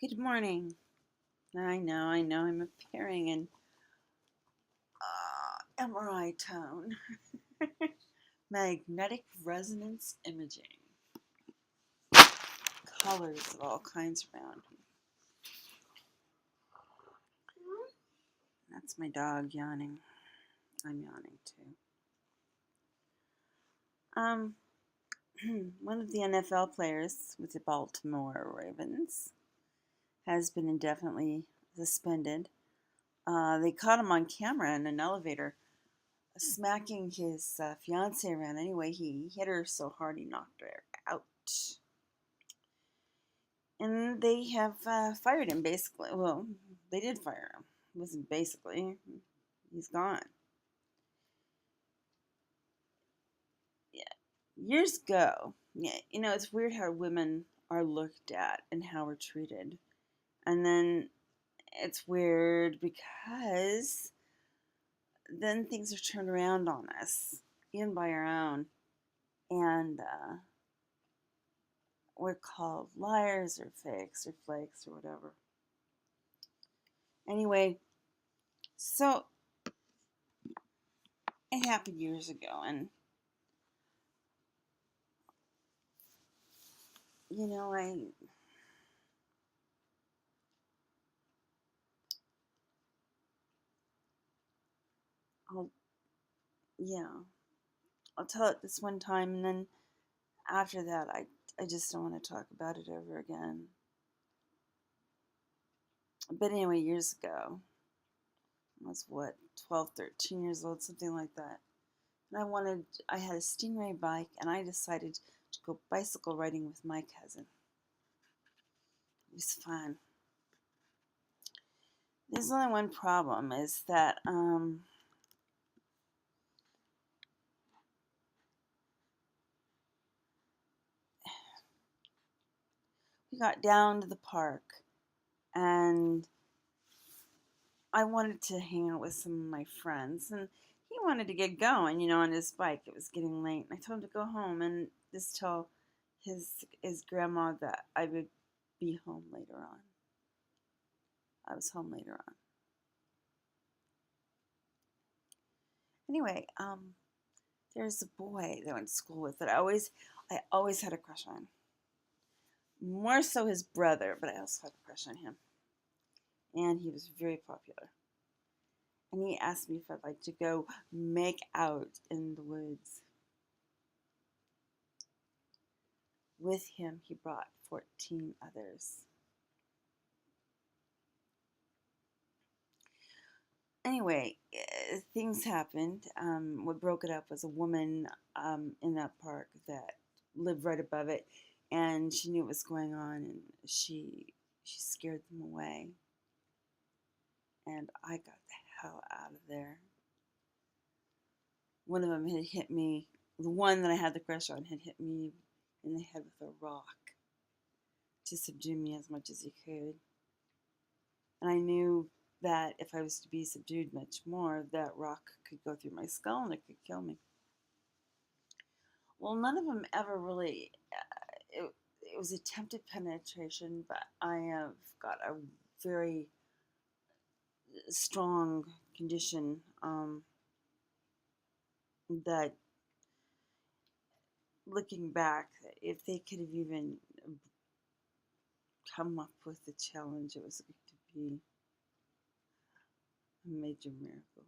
Good morning. I know, I'm appearing in MRI tone. Magnetic resonance imaging. Colors of all kinds around me. That's my dog yawning. I'm yawning too. Um, One of the NFL players with the Baltimore Ravens has been indefinitely suspended. They caught him on camera in an elevator smacking his fiance around. Anyway, he hit her so hard he knocked her out. And they have fired him, basically. Well, they did fire him. It wasn't basically. He's gone. Yeah. Years ago, yeah, it's weird how women are looked at and how we're treated. And then it's weird because then things are turned around on us, even by our own. And we're called liars or fakes or flakes or whatever. Anyway, so it happened years ago, and you know, I'll yeah, I'll tell it this one time, and then after that, I just don't want to talk about it ever again. But anyway, years ago, I was what 12, 13 years old, something like that, and I had a Stingray bike, and I decided to go bicycle riding with my cousin. It was fun. There's only one problem is that we got down to the park and I wanted to hang out with some of my friends and he wanted to get going, on his bike. It was getting late. And I told him to go home and just tell his grandma that I would be home later on. I was home later on. Anyway, there's a boy that I went to school with that I always had a crush on. More so his brother, but I also had a crush on him. And he was very popular. And he asked me if I'd like to go make out in the woods. With him, he brought 14 others. Anyway, things happened. What broke it up was a woman in that park that lived right above it, and she knew what was going on, and she scared them away. And I got the hell out of there. One of them had hit me. The one that I had the crush on had hit me in the head with a rock to subdue me as much as he could. And I knew that if I was to be subdued much more, that rock could go through my skull and it could kill me. Well, none of them ever really. It was attempted penetration, but I have got a very strong condition that, looking back, if they could have even come up with the challenge, it was going to be a major miracle.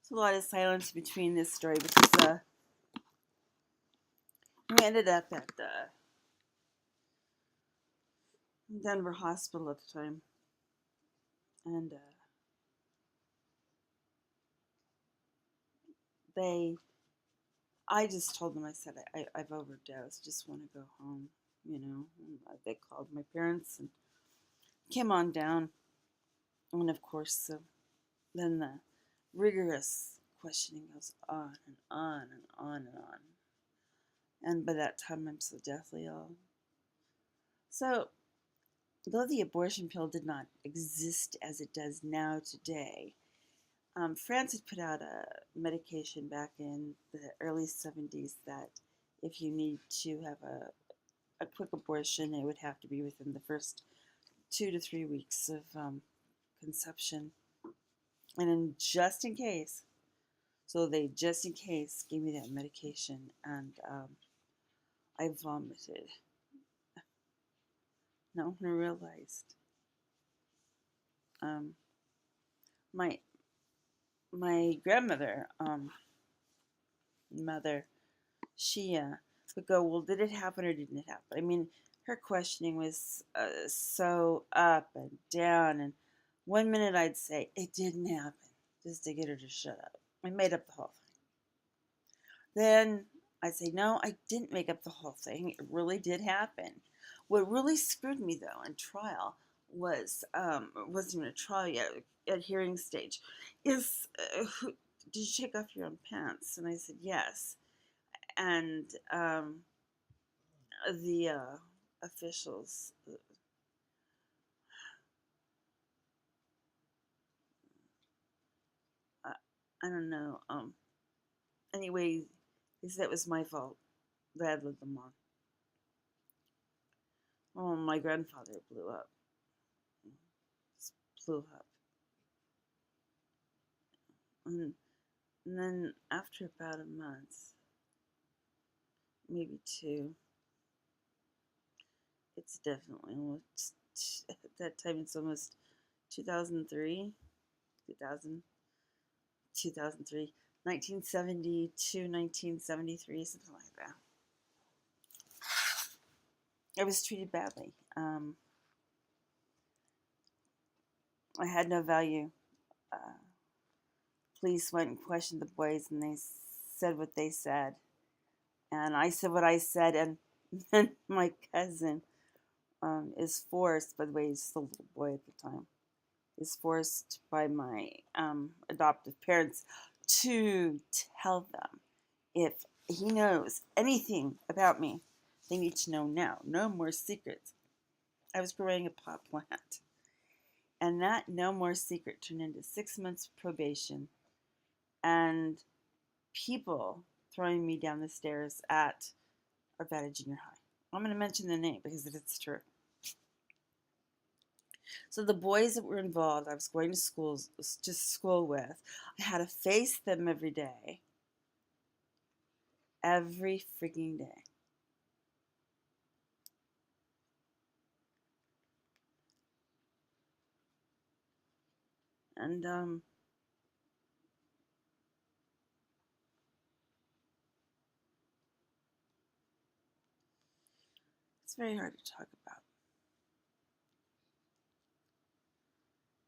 There's a lot of silence between this story because we ended up at the Denver hospital at the time, and they I just told them, I said, I've overdosed, just want to go home, And they called my parents and came on down. And of course, then the rigorous questioning goes on and on and on and on. And by that time, I'm so deathly ill. So, though the abortion pill did not exist as it does now today, France had put out a medication back in the early 70s that if you need to have a quick abortion, it would have to be within the first 2 to 3 weeks of conception. And then just in case, so they just in case gave me that medication, and I vomited. No one realized. Um, my my grandmother, mother, she would go, well, did it happen or didn't it happen? I mean, her questioning was so up and down, and one minute I'd say it didn't happen, just to get her to shut up. I made up the whole thing. Then I'd say, no, I didn't make up the whole thing. It really did happen. What really screwed me, though, in trial was, it wasn't even a trial yet, at hearing stage, is, did you take off your own pants? And I said, yes. And the officials, uh, I don't know, anyway, they said it was my fault that I had led them on. Oh, my grandfather blew up. Just blew up. And then after about a month, maybe two, it's definitely almost, at that time it's almost 2003, 2000, 2003, 1972, 1973, something like that. I was treated badly. I had no value. Uh, Police went and questioned the boys, and they said what they said. And I said what I said, and then my cousin is forced, by the way, he's still a little boy at the time, is forced by my adoptive parents to tell them if he knows anything about me, they need to know now. No more secrets. I was growing a pot plant. And that no more secret turned into 6 months probation and people throwing me down the stairs at Arvada Junior High. I'm going to mention the name because it's true. So the boys that were involved, I was going to school with, I had to face them every freaking day. And it's very hard to talk about.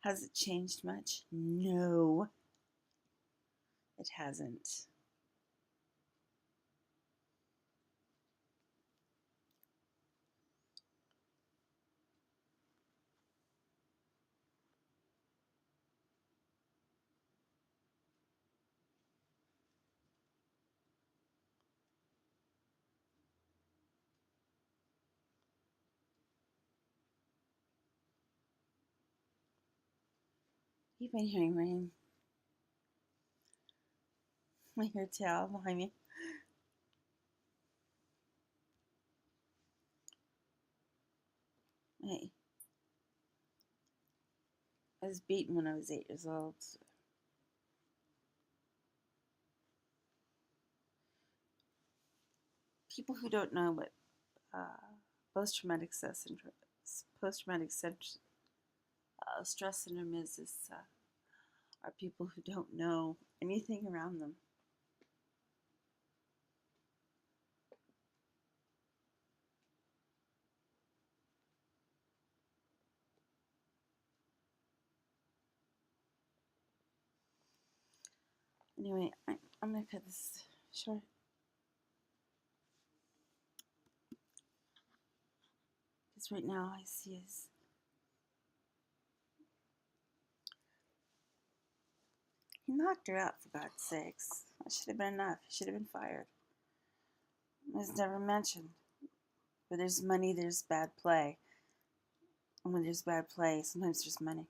Has it changed much? No, it hasn't. You've been hearing rain. I hear tail behind me. Hey, I was beaten when I was 8 years old. People who don't know what post-traumatic stress syndrome, post-traumatic stress syndrome is are people who don't know anything around them. Anyway, I'm gonna cut this short. Because right now I see He knocked her out, for God's sakes. That should have been enough. He should have been fired. It was never mentioned. Where there's money, there's bad play. And when there's bad play, sometimes there's money.